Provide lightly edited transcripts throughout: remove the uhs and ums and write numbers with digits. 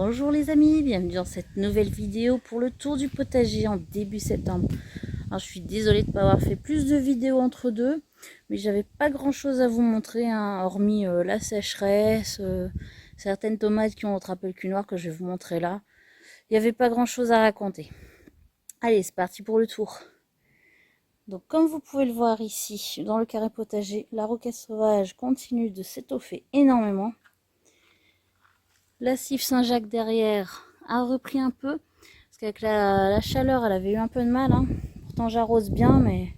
Bonjour les amis, bienvenue dans cette nouvelle vidéo pour le tour du potager en début septembre. Alors je suis désolée de ne pas avoir fait plus de vidéos entre deux, mais j'avais pas grand chose à vous montrer, hein, hormis la sécheresse, certaines tomates qui ont attrapé le cul noir que je vais vous montrer là. Il n'y avait pas grand chose à raconter. Allez, c'est parti pour le tour. Donc comme vous pouvez le voir ici, dans le carré potager, la roquette sauvage continue de s'étoffer énormément. La Cive Saint-Jacques derrière a repris un peu, parce qu'avec la chaleur, elle avait eu un peu de mal. Hein. Pourtant, j'arrose bien, mais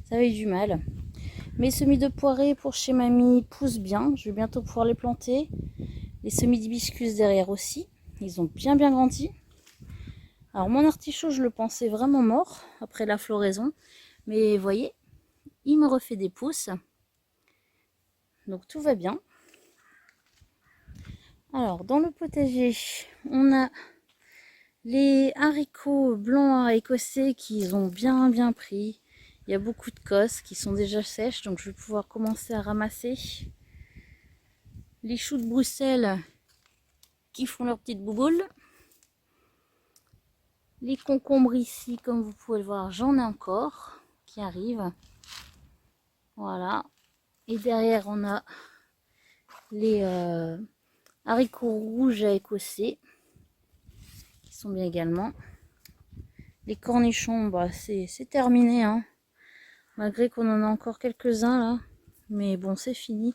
ça avait eu du mal. Mes semis de poirées pour chez mamie poussent bien. Je vais bientôt pouvoir les planter. Les semis d'hibiscus derrière aussi. Ils ont bien grandi. Alors, mon artichaut, je le pensais vraiment mort après la floraison. Mais vous voyez, il me refait des pousses. Donc, tout va bien. Alors, dans le potager, on a les haricots blancs écossais qui ont bien pris. Il y a beaucoup de cosses qui sont déjà sèches, donc je vais pouvoir commencer à ramasser. Les choux de Bruxelles qui font leurs petites bouboules. Les concombres ici, comme vous pouvez le voir, j'en ai encore qui arrivent. Voilà. Et derrière, on a les haricots rouges écossais qui sont bien également. Les cornichons, bah, c'est terminé, hein. Malgré qu'on en a encore quelques-uns là. Mais bon, c'est fini.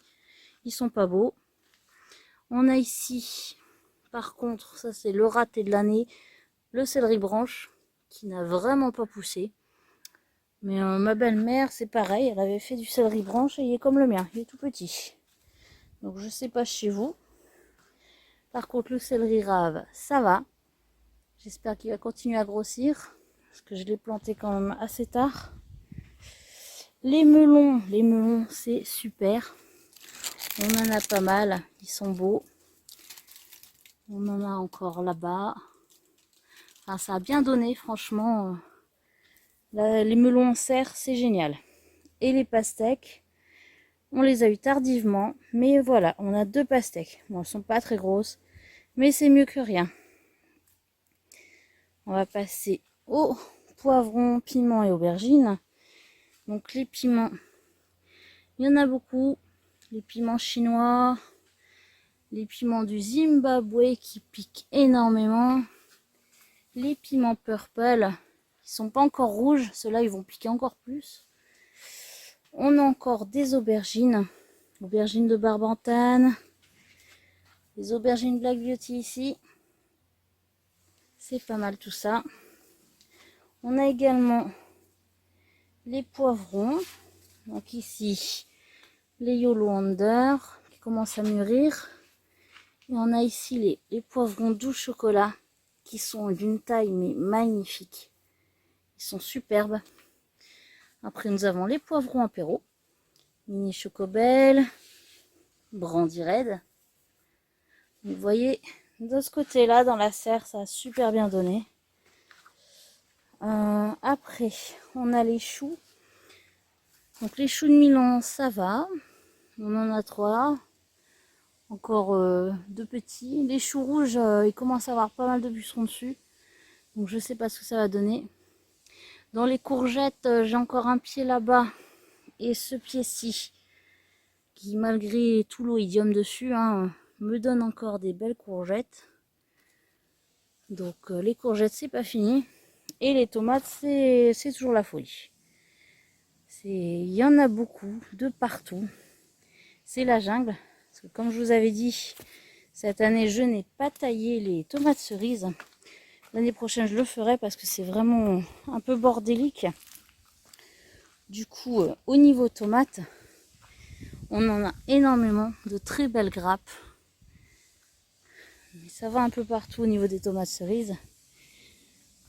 Ils sont pas beaux. On a ici, par contre, ça c'est le raté de l'année, le céleri branche, qui n'a vraiment pas poussé. Mais ma belle-mère, c'est pareil, elle avait fait du céleri branche et il est comme le mien, il est tout petit. Donc je sais pas chez vous. Par contre, le céleri rave, ça va. J'espère qu'il va continuer à grossir, parce que je l'ai planté quand même assez tard. Les melons, c'est super. On en a pas mal, ils sont beaux. On en a encore là-bas. Enfin, ça a bien donné, franchement. Les melons en serre, c'est génial. Et les pastèques, on les a eu tardivement. Mais voilà, on a 2 pastèques. Bon, elles sont pas très grosses, mais c'est mieux que rien. On va passer aux poivrons, piments et aubergines. Donc les piments, il y en a beaucoup. Les piments chinois, les piments du Zimbabwe qui piquent énormément. Les piments purple, ils sont pas encore rouges, ceux-là ils vont piquer encore plus. On a encore des aubergines, aubergines de Barbantane, des aubergines Black Beauty ici. C'est pas mal tout ça. On a également les poivrons. Donc ici, les Yellow Wonder qui commencent à mûrir. Et on a ici les poivrons doux chocolat qui sont d'une taille mais magnifique. Ils sont superbes. Après, nous avons les poivrons apéro. Mini Chocobel, Brandy Red. Vous voyez, de ce côté-là, dans la serre, ça a super bien donné. Après, on a les choux. Donc les choux de Milan, ça va. On en a 3. Encore 2 petits. Les choux rouges, ils commencent à avoir pas mal de buissons dessus. Donc je sais pas ce que ça va donner. Dans les courgettes, j'ai encore un pied là-bas. Et ce pied-ci, qui malgré tout l'oïdium dessus, hein, me donne encore des belles courgettes. Donc les courgettes, c'est pas fini. Et les tomates, c'est toujours la folie. Il y en a beaucoup, de partout. C'est la jungle. Parce que comme je vous avais dit, cette année, je n'ai pas taillé les tomates cerises. L'année prochaine, je le ferai parce que c'est vraiment un peu bordélique. Du coup, au niveau tomates, on en a énormément de très belles grappes. Mais ça va un peu partout au niveau des tomates cerises.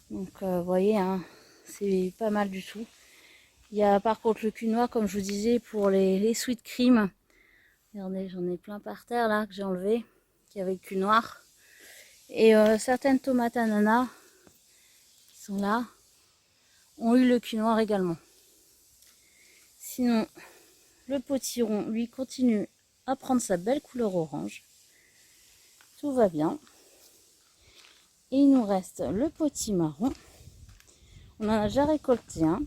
Donc, vous voyez, hein, c'est pas mal du tout. Il y a par contre le cul noir, comme je vous disais, pour les sweet cream. Regardez, j'en ai plein par terre là que j'ai enlevé, qui avait le cul noir. Et certaines tomates ananas qui sont là ont eu le cul noir également. Sinon, le potiron, lui, continue à prendre sa belle couleur orange. Tout va bien. Et il nous reste le potimarron. On en a déjà récolté un.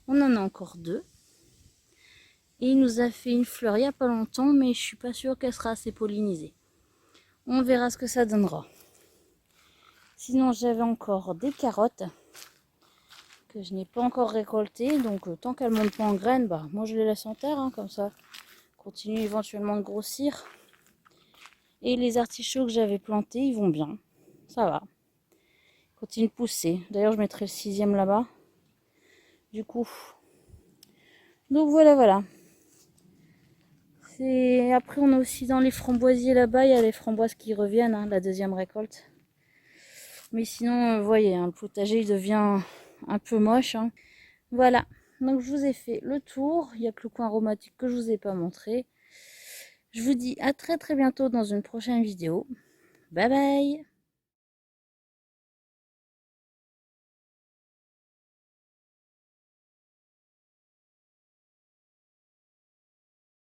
On en a encore 2. Et il nous a fait une fleur il n'y a pas longtemps, mais je suis pas sûre qu'elle sera assez pollinisée. On verra ce que ça donnera. Sinon, j'avais encore des carottes que je n'ai pas encore récoltées. Donc, tant qu'elles ne montent pas en graines, bah, moi je les laisse en terre, hein, comme ça. Continue éventuellement de grossir. Et les artichauts que j'avais plantés, ils vont bien. Ça va. Continue de pousser. D'ailleurs, je mettrai le 6e là-bas. Du coup. Donc voilà, voilà. Après, on a aussi dans les framboisiers là-bas, il y a les framboises qui reviennent, hein, la 2e récolte. Mais sinon, vous voyez, hein, le potager il devient un peu moche. Hein. Voilà. Donc je vous ai fait le tour. Il n'y a que le coin aromatique que je vous ai pas montré. Je vous dis à très très bientôt dans une prochaine vidéo. Bye bye!